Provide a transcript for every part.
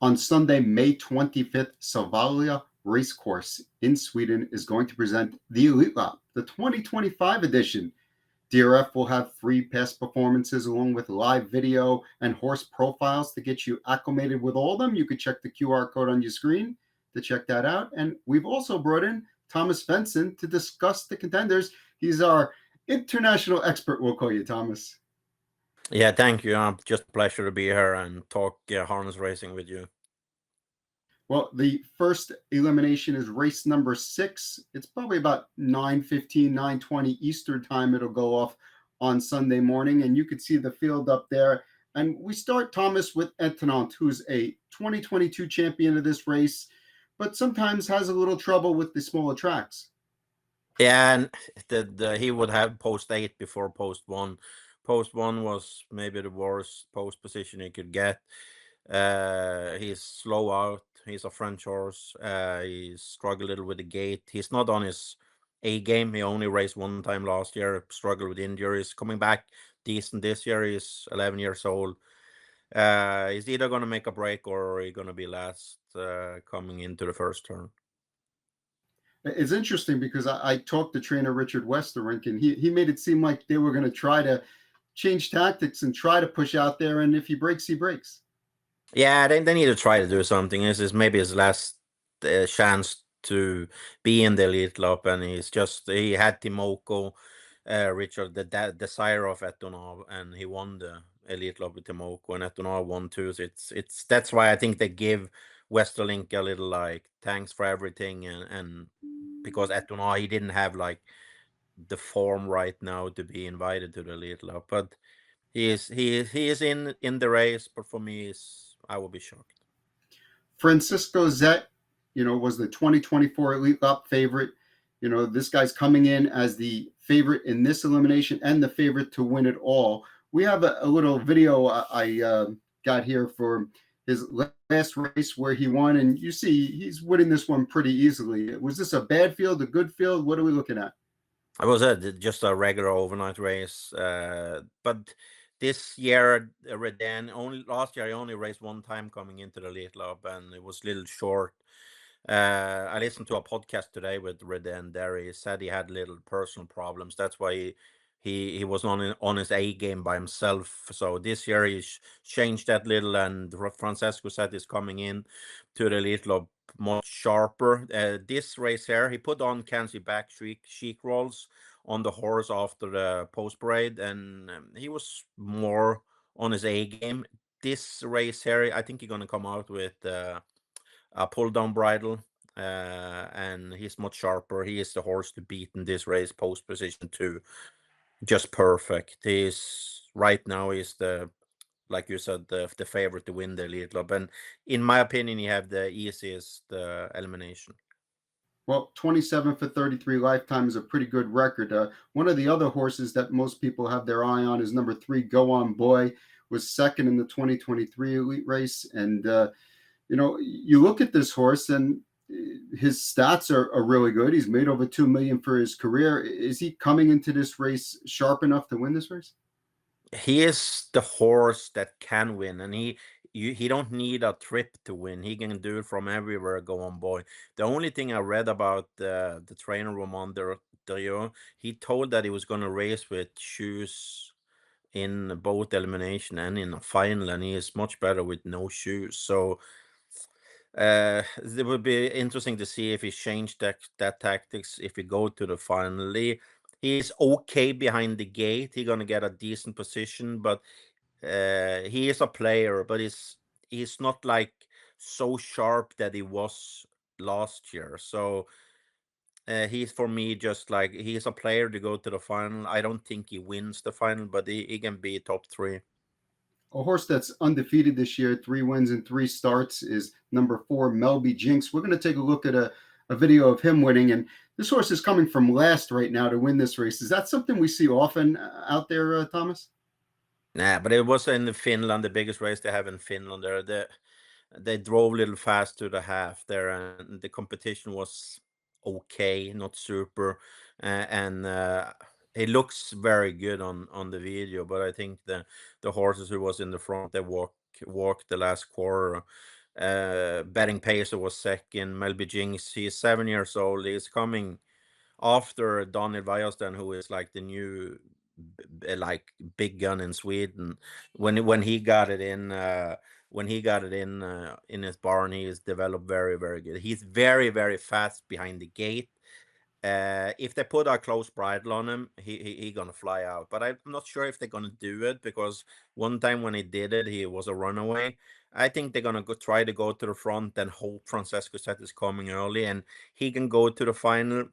On Sunday, May 25th, Solvalla Racecourse in Sweden is going to present the Elite Lap, the 2025 edition. DRF will have free past performances along with live video and horse profiles to get you acclimated with all of them. You could check the QR code on your screen to check that out. And we've also brought in Thomas Svenson to discuss the contenders. He's our international expert, we'll call you, Thomas. Yeah, thank you. Just a pleasure to be here and talk harness racing with you. Well, the first elimination is race number 6. It's probably about 9:15, 9:20 Eastern time. It'll go off on Sunday morning, and you could see the field up there. And we start, Thomas, with Etenant, who's a 2022 champion of this race, but sometimes has a little trouble with the smaller tracks. Yeah, and he would have post 8 before post 1. Post 1 was maybe the worst post position he could get. He's slow out. He's a French horse. He struggled a little with the gait. He's not on his A game. He only raced one time last year. Struggled with injuries. Coming back decent this year. He's 11 years old. He's either going to make a break or he's going to be last coming into the first turn. It's interesting because I talked to trainer Richard Westerink, and he made it seem like they were going to try to change tactics and try to push out there, and if he breaks, he breaks. Yeah, they need to try to do something. This is maybe his last chance to be in the Elite Lap, and he had Timoko, Richard, the desire of Etonov, and he won the Elite Lap with Timoko, and Etonov won too. So it's that's why I think they give Westerlink a little like thanks for everything, and because Etonov he didn't have like the form right now to be invited to the Elite Lap, but he is in the race. But for me, I will be shocked. Francisco Zet, was the 2024 Elite Lap favorite. This guy's coming in as the favorite in this elimination and the favorite to win it all. We have a little video I got here for his last race where he won, and you see he's winning this one pretty easily. Was this a bad field, a good field? What are we looking at? It was just a regular overnight race, but this year Redan last year I only raced one time coming into the Elite Lab, and it was a little short. I listened to a podcast today with Redan Derick. He said he had little personal problems. That's why he was on his A game by himself. So this year he's changed that little, and Francesco said he's coming in to the Elite Lab much sharper. This race here, he put on Kansi back chic rolls on the horse after the post parade, and he was more on his A game. This race here, I think he's gonna come out with a pull down bridle, and he's much sharper. He is the horse to beat in this race, post position 2, just perfect. Right now he's the, like you said, the favorite to win the Elite Club, and in my opinion, he have the easiest elimination. Well, 27 for 33 lifetime is a pretty good record. One of the other horses that most people have their eye on is number 3, Go On Boy, was second in the 2023 Elite race. And, you look at this horse and his stats are really good. He's made over $2 million for his career. Is he coming into this race sharp enough to win this race? He is the horse that can win, and he don't need a trip to win. He can do it from everywhere. Go On Boy. The only thing I read about the trainer Roman Dario, he told that he was going to race with shoes in both elimination and in a final, and he is much better with no shoes. So it would be interesting to see if he changed that tactics if we go to the final. He's okay behind the gate. He's gonna get a decent position, but he is a player, but he's not like so sharp that he was last year. So he's for me just like he's a player to go to the final. I don't think he wins the final, but he can be top 3. A horse that's undefeated this year, 3 wins and 3 starts, is number 4, Melby Jinx. We're going to take a look at a video of him winning, and this horse is coming from last right now to win this race. Is that something we see often out there, Thomas? Nah, but it was in Finland, the biggest race they have in Finland. They drove a little fast to the half there, and the competition was okay, not super, and it looks very good on the video. But I think the horses who was in the front, they walked the last quarter. Betting Pacer was second. Melby Jinx, he's 7 years old. He's coming after Daniel Wäjersten, who is like the new like big gun in Sweden. When he got it in in his barn, he is developed very, very good. He's very, very fast behind the gate. If they put a close bridle on him, he gonna fly out. But I'm not sure if they're gonna do it, because one time when he did it, he was a runaway. I think they're gonna try to go to the front and hope Francesco Zet is coming early and he can go to the final.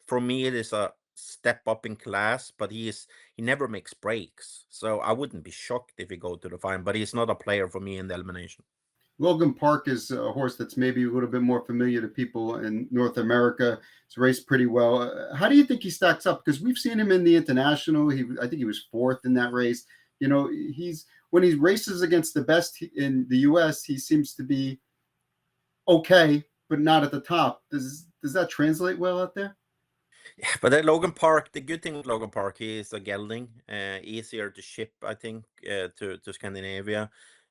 For me, it is a step up in class, but he never makes breaks. So I wouldn't be shocked if he go to the final. But he's not a player for me in the elimination. Logan Park is a horse that's maybe a little bit more familiar to people in North America. He's raced pretty well. How do you think he stacks up? Because we've seen him in the International. I think he was fourth in that race. You know, when he races against the best in the U.S., he seems to be okay, but not at the top. Does that translate well out there? Yeah, but at Logan Park, the good thing with Logan Park, he is a gelding, easier to ship, I think, to Scandinavia.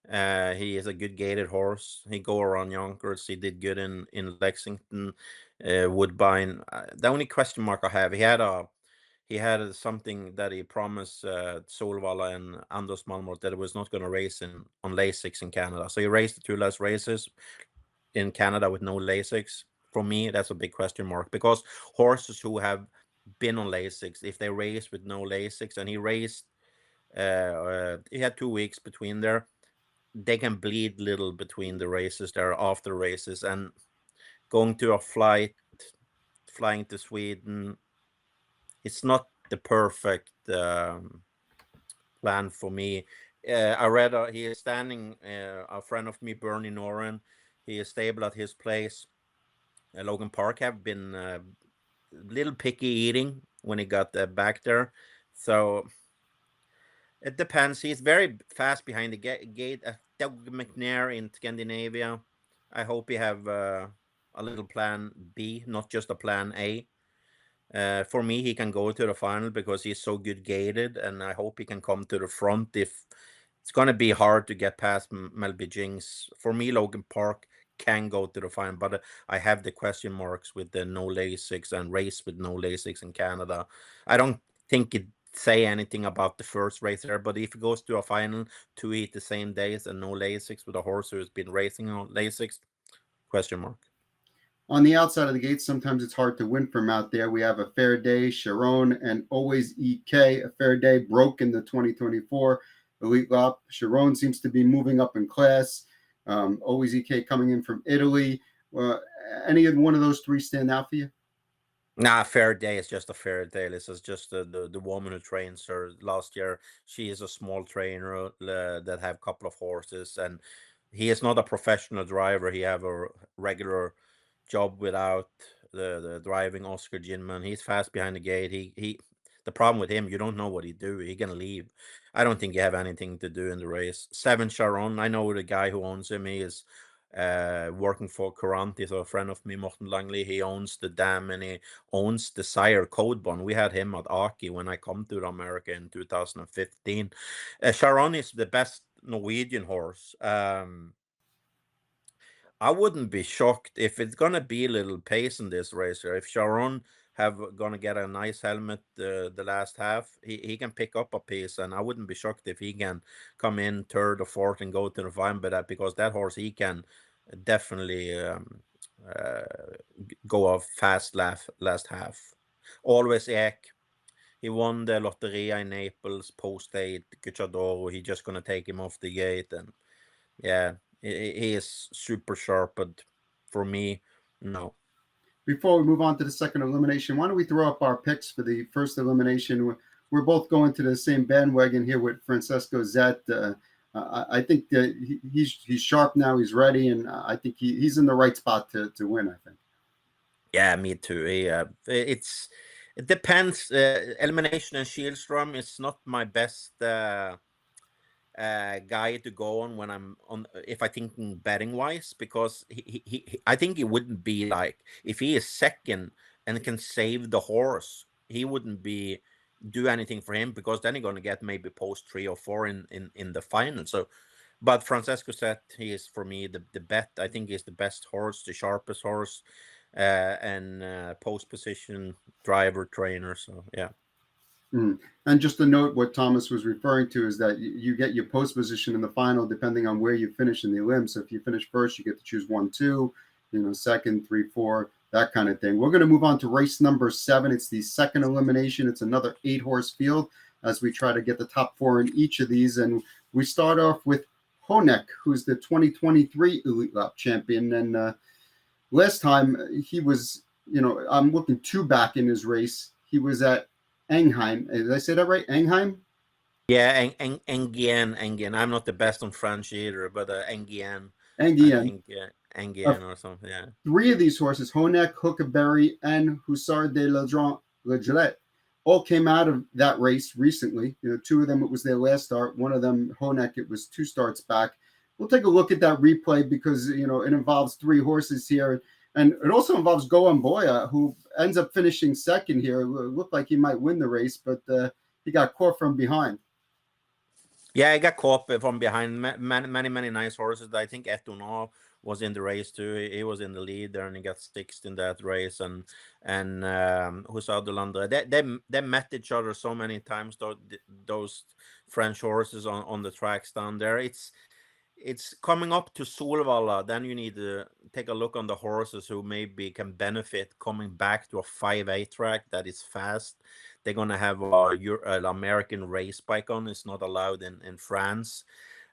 He is a good gated horse. He go around Yonkers. He did good in Lexington, Woodbine. The only question mark I have, he had something that he promised Solvalla and Anders Malmort, that it was not going to race on Lasix in Canada. So he raced the two last races in Canada with no Lasix. For me, that's a big question mark, because horses who have been on Lasix, if they race with no Lasix, and he raced, he had 2 weeks between there, they can bleed little between the races there after races, and going to a flight, flying to Sweden, it's not the perfect plan for me. I read he is standing, a friend of me, Bernie Noren, he is stable at his place. Logan Park have been a little picky eating when he got back there. So it depends. He's very fast behind the gate. Doug McNair in Scandinavia. I hope he have a little plan B, not just a plan A. For me, he can go to the final because he's so good gated, and I hope he can come to the front. If it's going to be hard to get past Melby Jinx, for me, Logan Park can go to the final, but I have the question marks with the no Lasix and race with no Lasix in Canada. I don't think it say anything about the first race there, but if it goes to a final, 2 heat the same days and no Lasix with a horse who has been racing on Lasix, question mark. On the outside of the gate, sometimes it's hard to win from out there. We have A Fair Day, Sharon, and Always EK. A Fair Day broke in the 2024 Elite Lop. Sharon seems to be moving up in class. Always EK coming in from Italy. Any of one of those three stand out for you? Nah, Fair Day is just a Fair Day. This is just the woman who trains her. Last year, she is a small trainer that have a couple of horses, and he is not a professional driver. He have a regular job without the driving. Oscar Ginman, he's fast behind the gate. He the problem with him, you don't know what he do. He can leave. I don't think you have anything to do in the race. Seven Sharon, I know the guy who owns him. He is working for Courant. He's a friend of me, Morten Langley. He owns the dam, and he owns the sire Code Bond. We had him at Aki when I come to America in 2015. Sharon is the best Norwegian horse. I wouldn't be shocked if it's gonna be a little pace in this race here. If Sharon have gonna get a nice helmet the last half, he can pick up a piece, and I wouldn't be shocked if he can come in third or fourth and go to the final. But because that horse, he can definitely uh, go off fast last half. Always Ek. He won the Lotteria in Naples post 8 Cuchadoro. He just gonna take him off the gate, and yeah, he is super sharp, but for me, no. Before we move on to the second elimination, why don't we throw up our picks for the first elimination? We're both going to the same bandwagon here with Francesco Zet. I think that he's sharp now. He's ready, and I think he's in the right spot to win. I think. Yeah, me too. It depends. Elimination and Shieldstorm is not my best guy to go on when I'm on, if I thinking betting wise, because I think it wouldn't be like, if he is second and can save the horse, he wouldn't be do anything for him, because then you're going to get maybe post 3 or 4 in the final. So But Francesco said he is for me the bet. I think he's the best horse, the sharpest horse, and post position driver trainer. So yeah. And just to note, what Thomas was referring to is that you get your post position in the final depending on where you finish in the elim. So if you finish first, you get to choose 1, 2, second, 3, 4, that kind of thing. We're going to move on to race number 7. It's the second elimination. It's another 8-horse field as we try to get the top 4 in each of these. And we start off with Honek, who's the 2023 Elite Lap champion. And last time he was, I'm looking 2 back in his race. He was at Engheim. Did I say that right? Engheim? Yeah, Engien. I'm not the best on French either, but Engien. I Engien. think Engien or something. Yeah. 3 of these horses, Honek, Huckleberry, and Hussard de la Gillette, all came out of that race recently. 2 of them, it was their last start. One of them, Honek, it was 2 starts back. We'll take a look at that replay because, it involves 3 horses here. And it also involves Goan Boya, who ends up finishing second here. It looked like he might win the race, but he got caught from behind. Yeah, I got caught from behind. Many nice horses. I think Etonal was in the race too. He was in the lead there, and he got sixth in that race. And Hussard de Landre. They met each other so many times. Those French horses on the tracks down there. It's coming up to Solvalla. Then you need to take a look on the horses who maybe can benefit coming back to a 5-8 track that is fast. They're going to have an American race bike on. It's not allowed in France.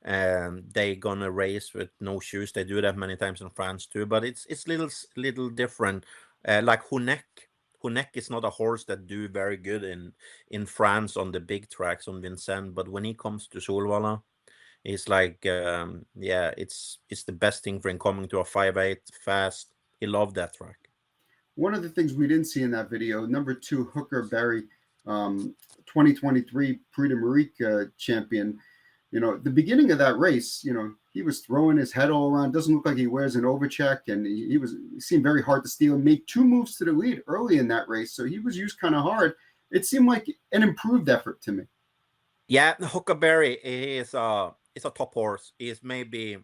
They're going to race with no shoes. They do that many times in France too, but it's little different. Like Honek. Honek is not a horse that do very good in France on the big tracks on Vincennes, but when he comes to Solvalla, it's like, it's the best thing for him coming to a 5-8 fast. He loved that track. One of the things we didn't see in that video, number 2, Hooker Berry, 2023 Prix d'Amérique champion. The beginning of that race, he was throwing his head all around. Doesn't look like he wears an overcheck, and he seemed very hard to steal. Made 2 moves to the lead early in that race, so he was used kind of hard. It seemed like an improved effort to me. Yeah, Huckleberry is a top horse. He's maybe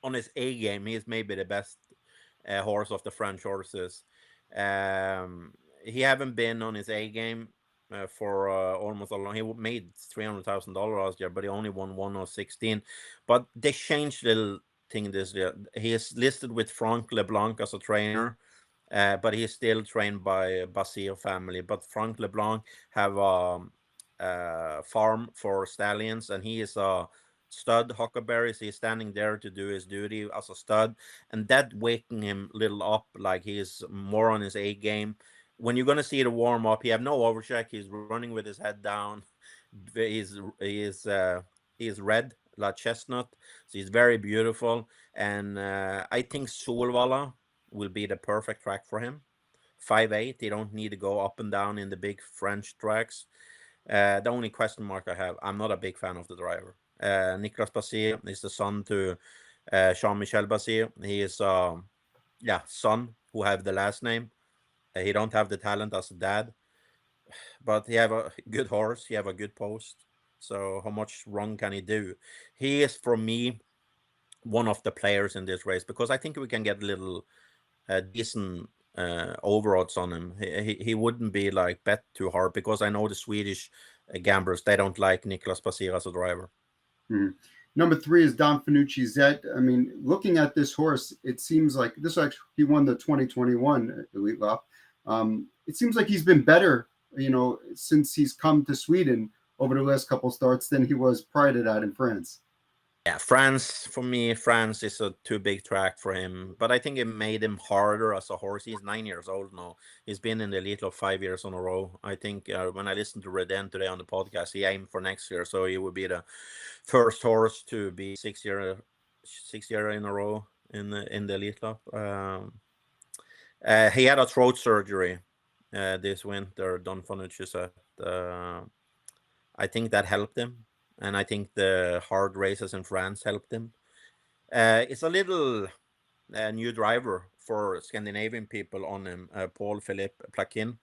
on his A game. He's maybe the best horse of the French horses. He haven't been on his A game for almost a long. He made $300,000 last year, but he only won 1 or 16. But they changed little thing this year. He is listed with Frank LeBlanc as a trainer. But he's still trained by Basir family. But Frank LeBlanc have farm for stallions, and he is a stud Huckleberry. So he's standing there to do his duty as a stud, and that waking him a little up, like he's more on his A game. When you're gonna see the warm up, he have no overcheck. He's running with his head down. He's red like chestnut, so he's very beautiful. And I think Solvalla will be the perfect track for him. 5-8. They don't need to go up and down in the big French tracks. The only question mark I have, I'm not a big fan of the driver. Nicolas Basir is the son to Jean-Michel Basir. He is son who have the last name. He don't have the talent as a dad, but he have a good horse. He have a good post. So how much wrong can he do? He is, for me, one of the players in this race, because I think we can get a little decent over odds on him. He wouldn't be like bet too hard, because I know the Swedish gamblers, they don't like Nicolas Basir as a driver. Mm-hmm. Number 3 is Don Fanucci Zet. I mean, looking at this horse, it seems like he won the 2021 Elite Lap. It seems like he's been better, since he's come to Sweden over the last couple starts than he was prior to that in France. Yeah, France, for me, France is a too big track for him. But I think it made him harder as a horse. He's 9 years old now. He's been in the Elite of 5 years in a row. I think when I listened to Reden today on the podcast, he aimed for next year. So he would be the first horse to be 6 year in a row in the Elite Lap. He had a throat surgery this winter, Don Fanucci said. I think that helped him. And I think the hard races in France helped him. It's a little new driver for Scandinavian people on him, Paul Philippe Plaquin.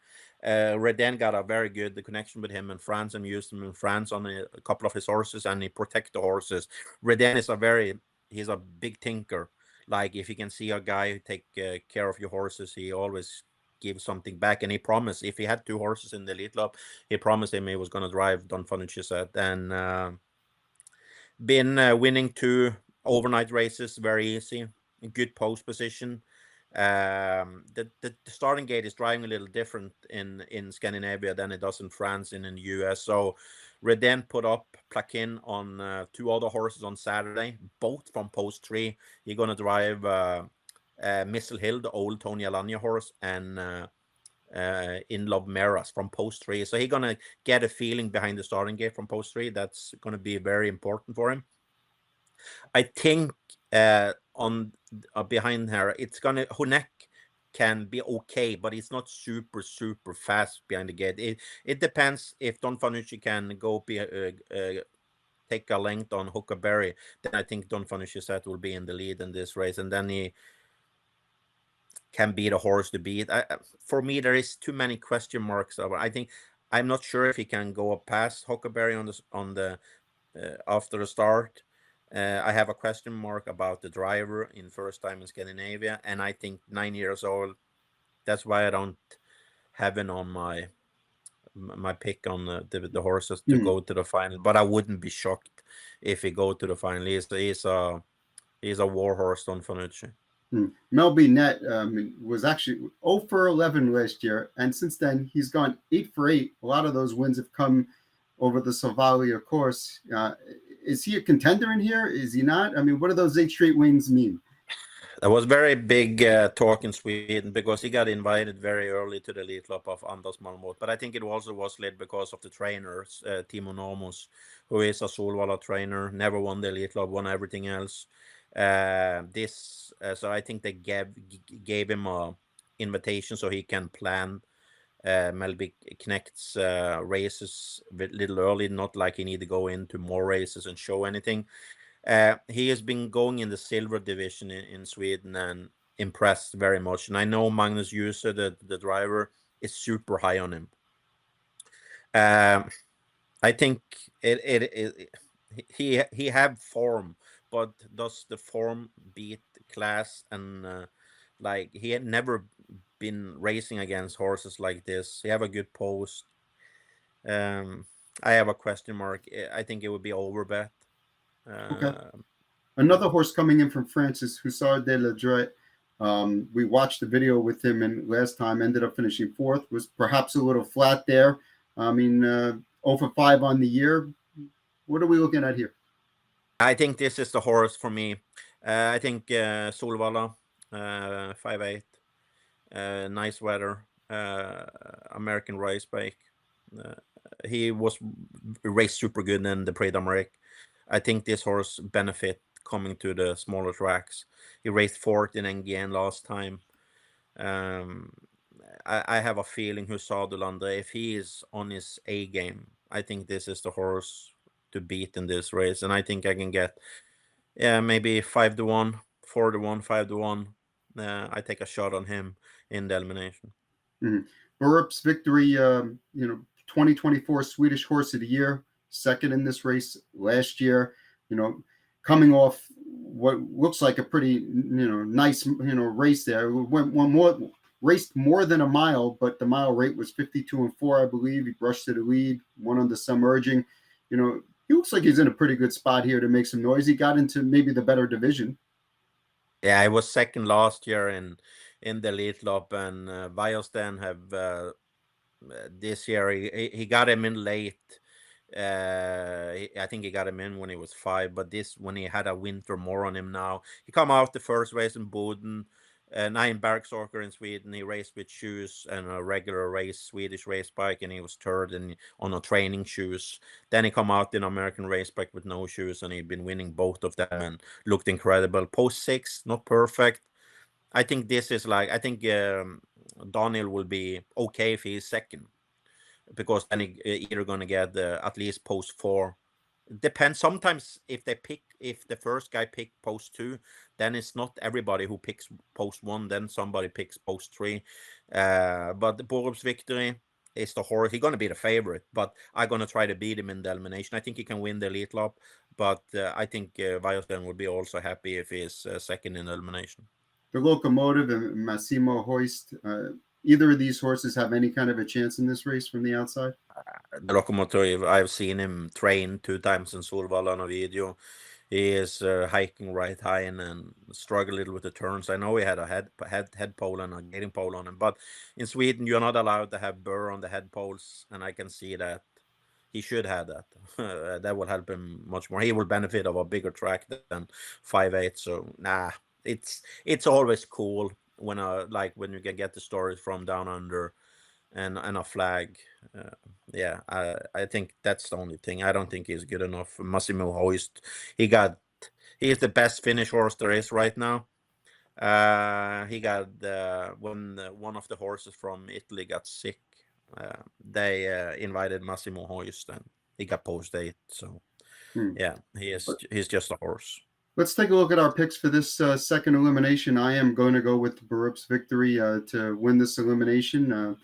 Reden got a very good connection with him in France and used him in France on a couple of his horses, and he protect the horses. Reden is he's a big thinker. Like if you can see a guy who take care of your horses, he always gives something back. And he promised if he had 2 horses in the elite club, he promised him he was going to drive Don Fanucci said, and been winning 2 overnight races very easy, good post position. The starting gate is driving a little different in Scandinavia than it does in France and in the US. So Reden put up Plaquin on 2 other horses on Saturday, both from post 3. You're going to drive Missile Hill, the old Tony Alanya horse, and in Love Meras from post 3. So he's going to get a feeling behind the starting gate from post 3. That's going to be very important for him. I think on behind her, it's gonna Honeck can be okay, but it's not super fast behind the gate. It depends if Don Fanucci can go take a length on Huckleberry, then I think Don Fanucci set will be in the lead in this race, and then he can be the horse to beat. For me, there is too many question marks. I think I'm not sure if he can go past Huckleberry on the after the start. I have a question mark about the driver in first time in Scandinavia, and I think 9 years old. That's why I don't have him on my pick on the horses to go to the final. But I wouldn't be shocked if he go to the final. He's a war horse, Don Fanucci. Mel B. Net was actually 0 for 11 last year, and since then he's gone 8 for 8. A lot of those wins have come over the Solvalla course. Is he a contender in here? Is he not? I mean, what do those 8 straight wins mean? There was very big talk in Sweden because he got invited very early to the elite club of Anders Malmrot. But I think it also was led because of the trainers, Timo Normos, who is a Solvalla trainer, never won the elite club, won everything else. So I think they gave him a invitation so he can plan Melby Knecht's races a little early, not like he need to go into more races and show anything. He has been going in the silver division in Sweden and impressed very much. And I know Magnus Djuse, the driver, is super high on him. I think he have form, but does the form beat class? And like he had never been racing against horses like this. He have a good post. I have a question mark. I think it would be overbet. Okay. Another horse coming in from France is Hussard de la Dret. We watched the video with him, and last time ended up finishing 4th. Was perhaps a little flat there. I mean, 0 for 5 on the year. What are we looking at here? I think this is the horse for me. I think Solvalla, 5'8", nice weather, American race bike. He was raced super good in the Prix d'Amérique. I think this horse benefit coming to the smaller tracks. He raced 4th in NGN last time. I have a feeling Hussard de Landre, if he is on his A game, I think this is the horse to beat in this race. And I think I can get, maybe 5-1, 4-1, 5-1. I take a shot on him in the elimination. Burup's victory, 2024 Swedish Horse of the Year, 2nd in this race last year, coming off what looks like a pretty, nice, race there. Raced more than a mile, but the mile rate was 52-4, I believe. He brushed to the lead, won under some urging. He looks like he's in a pretty good spot here to make some noise. He got into maybe the better division. Yeah, I was 2nd last year in the elite club, and Vajosten have this year he got him in late. I think he got him in when he was 5, but when he had a winter more on him now. He come out the first race in Boden, 9 Bergsåker in Sweden. He raced with shoes and a regular Swedish race bike, and he was 3rd on a training shoes. Then he come out in American race bike with no shoes, and he'd been winning both of them and looked incredible. Post 6, not perfect. I think this is I think Daniel will be okay if he's 2nd, because then he either going to get at least post 4. Depends. Sometimes if the first guy pick post 2, then it's not everybody who picks post 1. Then somebody picks post 3. But Borup's victory, is the horse. He's going to be the favorite, but I'm going to try to beat him in the elimination. I think he can win the elite lap, but I think Weierstein would be also happy if he's second in the elimination. The Locomotive and Massimo Hoist, either of these horses have any kind of a chance in this race from the outside? The Locomotive, I've seen him train 2 times in Solvalla on a video. He is hiking right high and struggle a little with the turns. I know he had a head pole and a gating pole on him, but in Sweden you're not allowed to have burr on the head poles, and I can see that he should have that. That will help him much more. He will benefit of a bigger track than 5/8. So it's always cool when when you can get the stories from down under and a flag. Yeah, I think that's the only thing. I don't think he's good enough. Massimo Hoist, he is the best Finnish horse there is right now. He got when one of the horses from Italy got sick, they invited Massimo Hoist and he got post 8. So yeah, he's just a horse. Let's take a look at our picks for this second elimination. I am going to go with Barup's victory to win this elimination.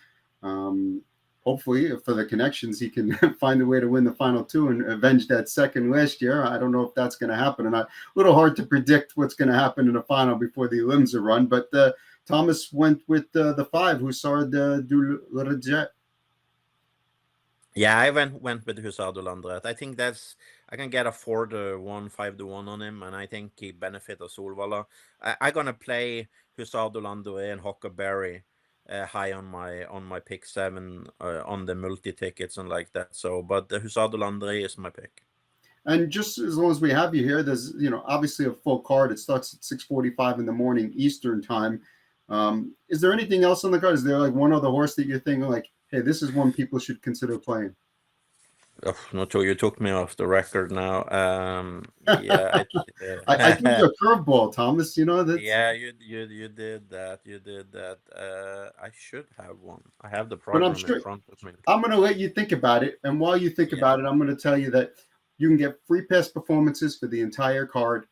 Hopefully, for the connections, he can find a way to win the final 2 and avenge that second last year. I don't know if that's going to happen, and a little hard to predict what's going to happen in the final before the elims are run. But Thomas went with the 5, Hussard du Leget. Yeah, I went with Hussard du Landret. I think I can get a 4-1, 5-1 on him, and I think he benefit of Solvalla. I'm gonna play Hussard du Landret and Huckleberry high on my pick 7 on the multi tickets and like that. So, but the Hussard du Landret is my pick. And just as long as we have you here, there's obviously a full card. It starts at 6:45 in the morning Eastern time. Is there anything else on the card? Is there like one other horse that you're thinking like, hey, this is one people should consider playing? Oh, not sure. You took me off the record now. Yeah, I threw you a curveball, Thomas. That's... Yeah, you did that. You did that. I should have one. I have the But program I'm sure in front of me. I'm going to let you think about it. And while you think about it, I'm going to tell you that you can get free pass performances for the entire card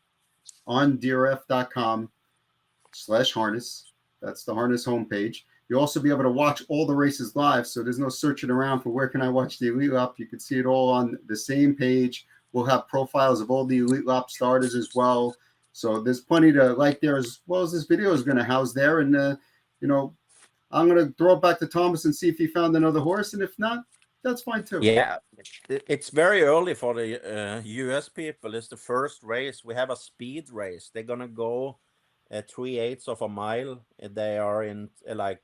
on DRF.com/harness. That's the harness homepage. You'll also be able to watch all the races live, so there's no searching around for where can I watch the Elite Lap. You can see it all on the same page. We'll have profiles of all the Elite Lap starters as well. So there's plenty to like there, as well as this video is going to house there. And, I'm going to throw it back to Thomas and see if he found another horse. And if not, that's fine too. Yeah, it's very early for the US people. It's the first race. We have a speed race. They're going to go 3/8 of a mile. They are in like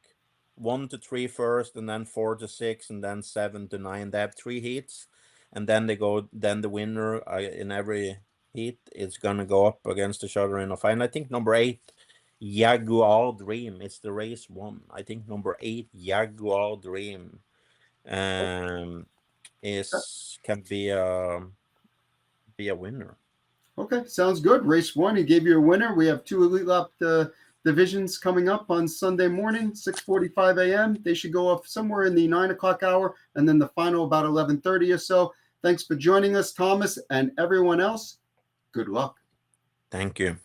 1 to 3 first, and then 4 to 6, and then 7 to 9. They have 3 heats, and then then the winner in every heat is gonna go up against each other in a final. I think number 8, Jaguar Dream, it's the race 1. I think number 8, Jaguar Dream, can be a winner. Okay, sounds good. Race 1, he gave you a winner. We have 2 Elite Lap divisions coming up on Sunday morning, 6:45 a.m. They should go off somewhere in the 9 o'clock hour, and then the final about 11:30 or so. Thanks for joining us, Thomas, and everyone else. Good luck. Thank you.